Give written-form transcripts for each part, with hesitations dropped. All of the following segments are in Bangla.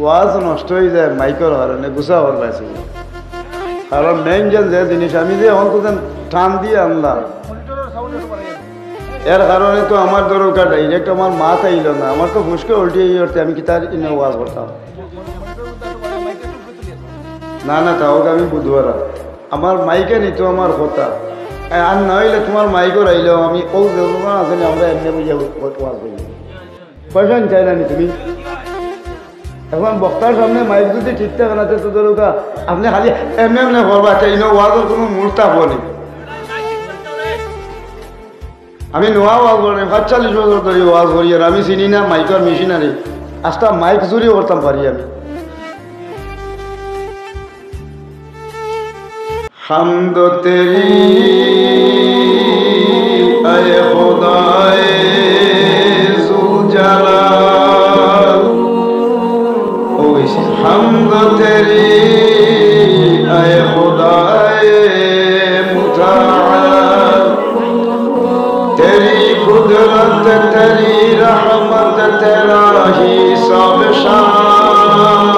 ওয়াজ নষ্ট হয়ে যায় মাইকের কারণে গুছা হওয়ার পাইছি কারণ মেইন যে জিনিস আমি যে অন্তত টান দিয়ে আনলাম এর কারণে তো আমার দরকার ডাইরেক্ট আমার মাথা আইল না আমার তো ফুসকে উল্টে উঠতে আমি কি তার ইনে ওয়াজ করতাম না না তাও আমি বুধবার আমার মাইকে নিত আমার কথা আর না হইলে তোমার মাইকও রাইলেও আমি ও যখন আসেনি আমরা এমনি বুঝে ওয়াজ করি পয়সা চাই না তুমি এখন বক্তার সামনে মাইক যদি ঠিক থাকে না তো দরকার আপনি খালি এমনি এমনি করবা চাই না ওয়াজের কোনো মূর্তা হবনি আমি নোয়া ওয়াজ করি ৪৫ বছর ধরে ওয়াজ করি আর আমি চিনি না মাইকের মেশিনারি আজটা মাইক চুরি করতাম পারি আমি হামদ তেরি আয়ে খুদায়ে যুল জালাল হামদ তেরি আয়ে খুদায়ে মুতাআল तेरी कुदरत तेरी रहमत तेरा ही सब शान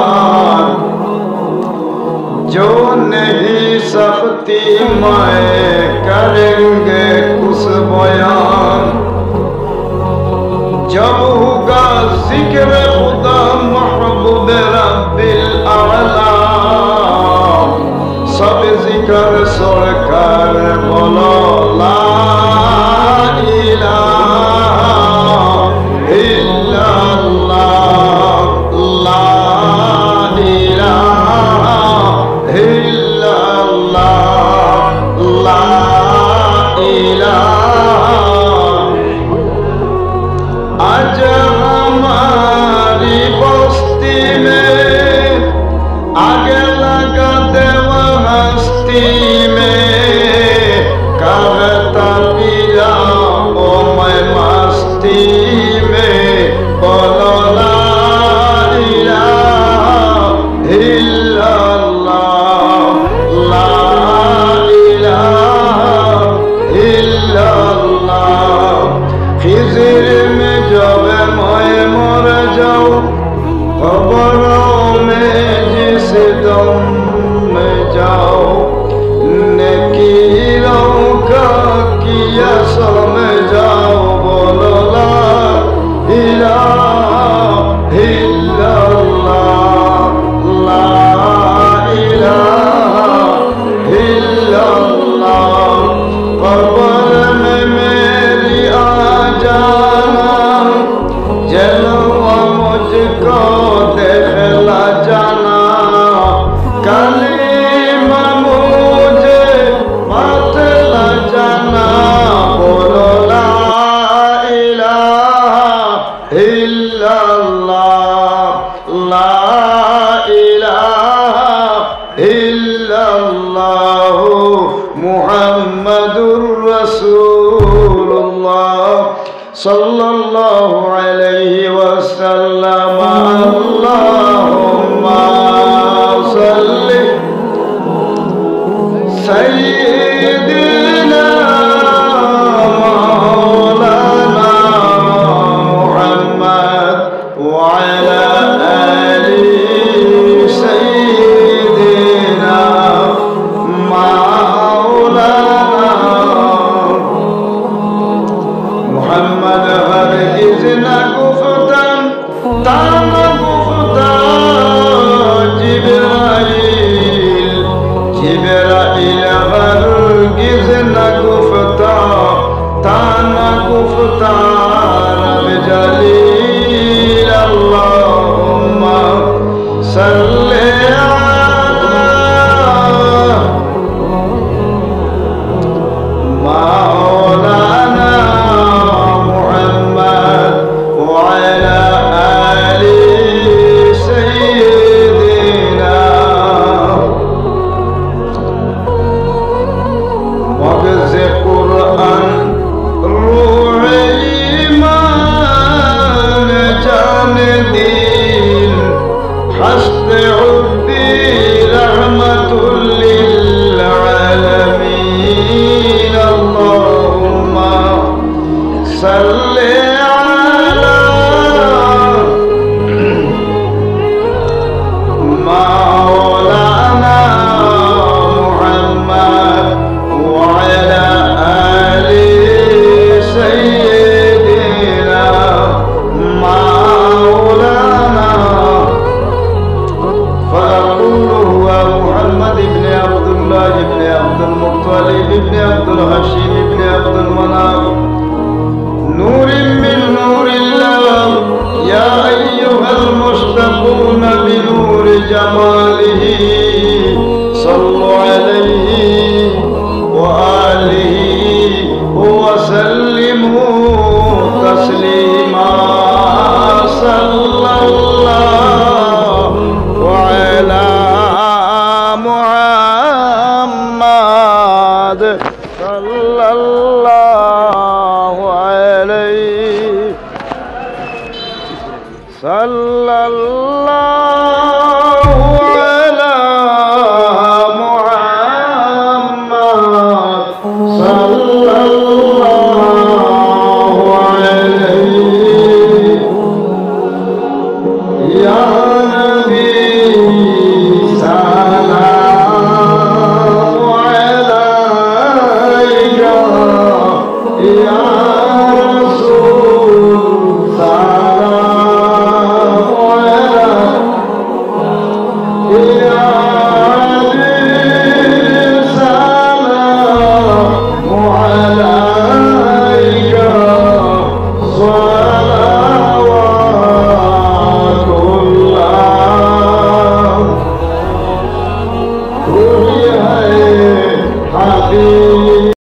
जो नहीं सकती मैं करेंगे कुछ बयान जब होगा जिक्र खुदा महबूब रब्बिल आला सब जिक्र सरकार बोलो ला sallallahu alayhi wa sallam Allahumma salli sayyidina maulana Muhammad wa ala ali sayyidina maulana Muhammad hargiz na guftan tana guftan Jibrail hargiz na guftan tana guftan Jalil Allahumma salli